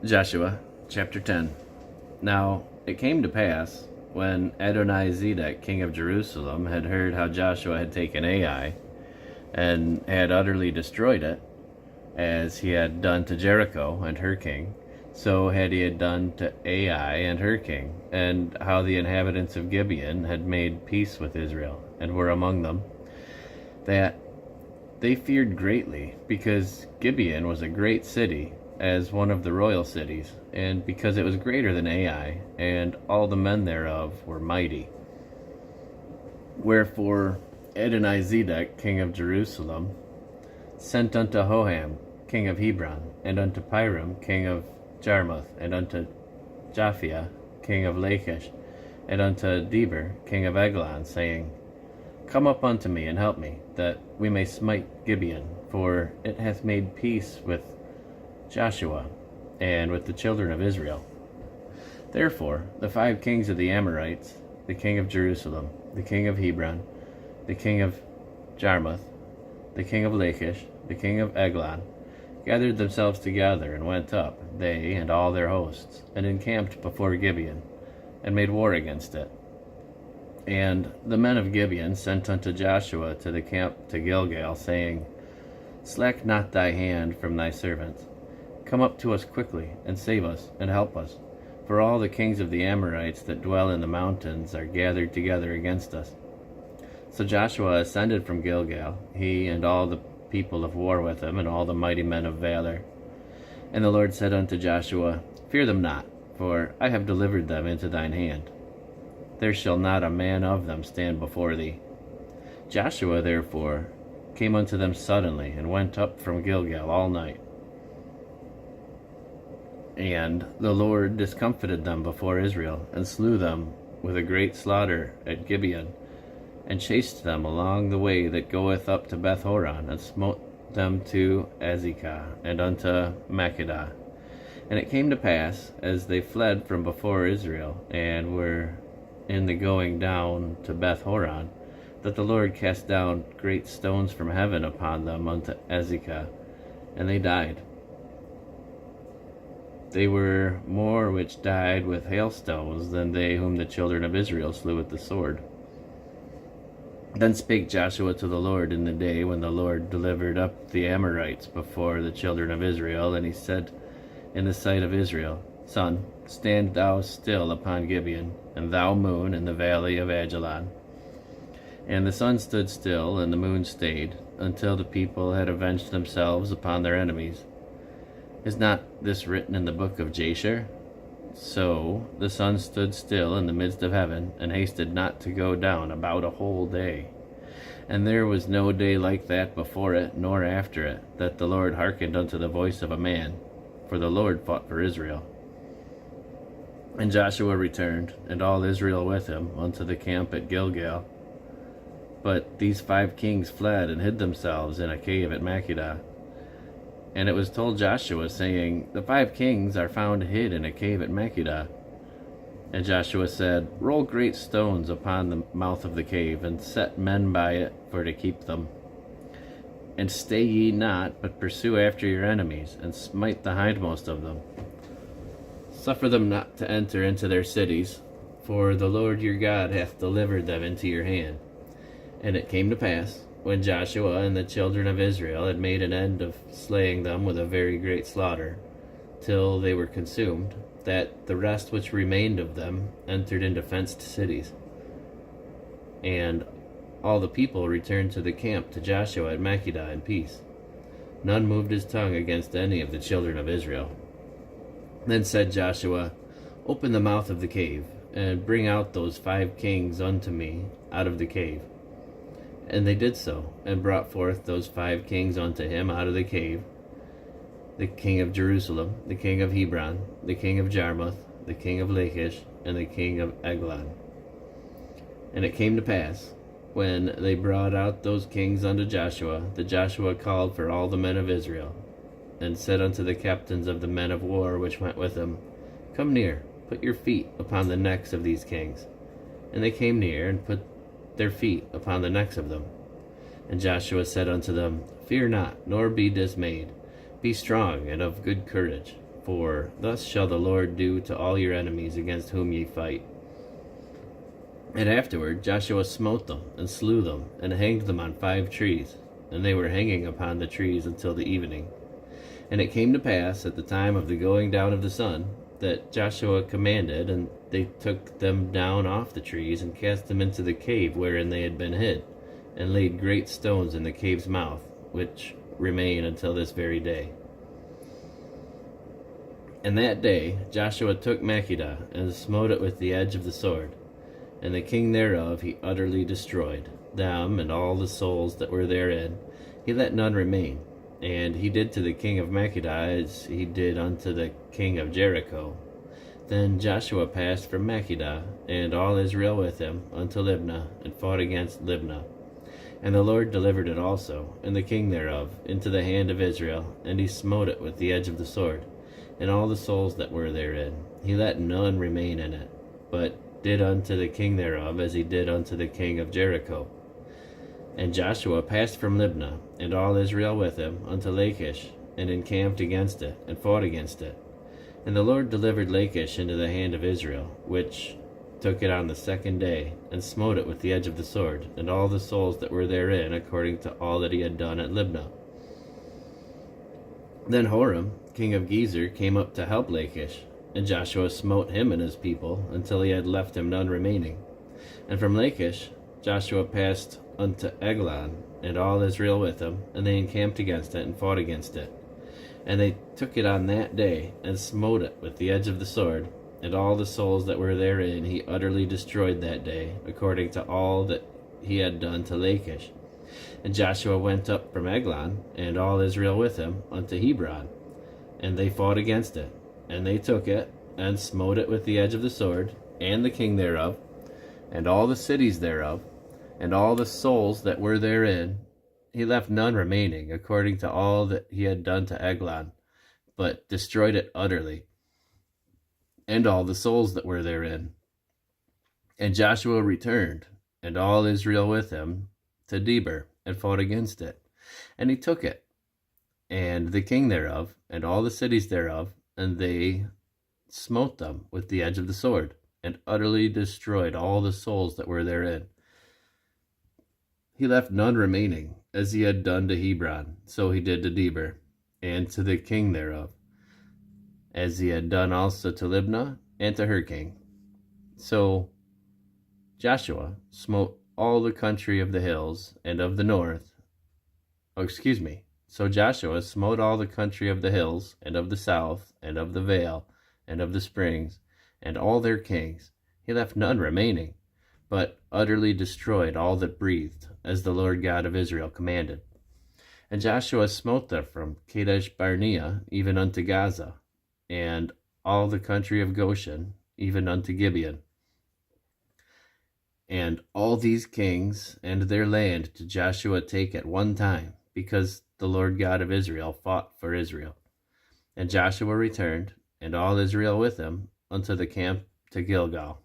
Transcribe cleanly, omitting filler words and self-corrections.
Joshua chapter 10. Now it came to pass, when Adonizedek king of Jerusalem had heard how Joshua had taken Ai, and had utterly destroyed it, as he had done to Jericho and her king, so had he done to Ai and her king, and how the inhabitants of Gibeon had made peace with Israel, and were among them, that they feared greatly, because Gibeon was a great city, as one of the royal cities, and because it was greater than Ai, and all the men thereof were mighty. Wherefore Adonizedek king of Jerusalem sent unto Hoham king of Hebron, and unto Piram king of Jarmuth, and unto Japhia king of Lachish, and unto Deber king of Eglon, saying, Come up unto me, and help me, that we may smite Gibeon, for it hath made peace with Joshua, and with the children of Israel. Therefore the 5 kings of the Amorites, the king of Jerusalem, the king of Hebron, the king of Jarmuth, the king of Lachish, the king of Eglon, gathered themselves together, and went up, they and all their hosts, and encamped before Gibeon, and made war against it. And the men of Gibeon sent unto Joshua to the camp to Gilgal, saying, Slack not thy hand from thy servants. Come up to us quickly, and save us, and help us. For all the kings of the Amorites that dwell in the mountains are gathered together against us. So Joshua ascended from Gilgal, he and all the people of war with him, and all the mighty men of valor. And the Lord said unto Joshua, Fear them not, for I have delivered them into thine hand. There shall not a man of them stand before thee. Joshua therefore came unto them suddenly, and went up from Gilgal all night. And the Lord discomfited them before Israel, and slew them with a great slaughter at Gibeon, and chased them along the way that goeth up to Bethhoron, and smote them to Azekah, and unto Makkedah. And it came to pass, as they fled from before Israel, and were in the going down to Bethhoron, that the Lord cast down great stones from heaven upon them unto Azekah, and they died. They were more which died with hailstones than they whom the children of Israel slew with the sword. Then spake Joshua to the Lord in the day when the Lord delivered up the Amorites before the children of Israel, and he said in the sight of Israel, Sun, stand thou still upon Gibeon, and thou moon in the valley of Ajalon. And the sun stood still, and the moon stayed, until the people had avenged themselves upon their enemies. Is not this written in the book of Jasher? So the sun stood still in the midst of heaven, and hasted not to go down about a whole day. And there was no day like that before it, nor after it, that the Lord hearkened unto the voice of a man, for the Lord fought for Israel. And Joshua returned, and all Israel with him, unto the camp at Gilgal. But these 5 kings fled, and hid themselves in a cave at Makkedah. And it was told Joshua, saying, The 5 kings are found hid in a cave at Makkedah. And Joshua said, Roll great stones upon the mouth of the cave, and set men by it for to keep them. And stay ye not, but pursue after your enemies, and smite the hindmost of them. Suffer them not to enter into their cities, for the Lord your God hath delivered them into your hand. And it came to pass, when Joshua and the children of Israel had made an end of slaying them with a very great slaughter, till they were consumed, that the rest which remained of them entered into fenced cities. And all the people returned to the camp to Joshua at Makkedah in peace. None moved his tongue against any of the children of Israel. Then said Joshua, Open the mouth of the cave, and bring out those 5 kings unto me out of the cave. And they did so, and brought forth those 5 kings unto him out of the cave, the king of Jerusalem, the king of Hebron, the king of Jarmuth, the king of Lachish, and the king of Eglon. And it came to pass, when they brought out those kings unto Joshua, that Joshua called for all the men of Israel, and said unto the captains of the men of war which went with him, Come near, put your feet upon the necks of these kings. And they came near, and put their feet upon the necks of them. And Joshua said unto them, Fear not, nor be dismayed. Be strong and of good courage, For thus shall the Lord do to all your enemies against whom ye fight. And afterward Joshua smote them, and slew them, and hanged them on 5 trees. And they were hanging upon the trees until the evening. And it came to pass at the time of the going down of the sun, that Joshua commanded, and they took them down off the trees, and cast them into the cave wherein they had been hid, and laid great stones in the cave's mouth, which remain until this very day. And that day Joshua took Makkedah, and smote it with the edge of the sword. And the king thereof he utterly destroyed, them and all the souls that were therein. He let none remain. And he did to the king of Makkedah as he did unto the king of Jericho. Then Joshua passed from Makkedah, and all Israel with him, unto Libnah, and fought against Libnah. And the Lord delivered it also, and the king thereof, into the hand of Israel, and he smote it with the edge of the sword, and all the souls that were therein. He let none remain in it, but did unto the king thereof as he did unto the king of Jericho. And Joshua passed from Libnah, and all Israel with him, unto Lachish, and encamped against it, and fought against it. And the Lord delivered Lachish into the hand of Israel, which took it on the 2nd day, and smote it with the edge of the sword, and all the souls that were therein, according to all that he had done at Libnah. Then Horam, king of Gezer, came up to help Lachish, and Joshua smote him and his people, until he had left him none remaining. And from Lachish Joshua passed unto Eglon, and all Israel with him, and they encamped against it, and fought against it. And they took it on that day, and smote it with the edge of the sword, and all the souls that were therein he utterly destroyed that day, according to all that he had done to Lachish. And Joshua went up from Eglon, and all Israel with him, unto Hebron, and they fought against it. And they took it, and smote it with the edge of the sword, and the king thereof, and all the cities thereof, and all the souls that were therein. He left none remaining, according to all that he had done to Eglon, but destroyed it utterly, and all the souls that were therein. And Joshua returned, and all Israel with him, to Debir, and fought against it. And he took it, and the king thereof, and all the cities thereof, and they smote them with the edge of the sword, and utterly destroyed all the souls that were therein. He left none remaining, as he had done to Hebron, so he did to Debir, and to the king thereof, as he had done also to Libnah, and to her king. So Joshua smote all the country of the hills, and of the north. So Joshua smote all the country of the hills, and of the south, and of the vale, and of the springs, and all their kings. He left none remaining, but utterly destroyed all that breathed, as the Lord God of Israel commanded. And Joshua smote them from Kadesh Barnea even unto Gaza, and all the country of Goshen even unto Gibeon. And all these kings and their land did Joshua take at one time, because the Lord God of Israel fought for Israel. And Joshua returned, and all Israel with him, unto the camp to Gilgal.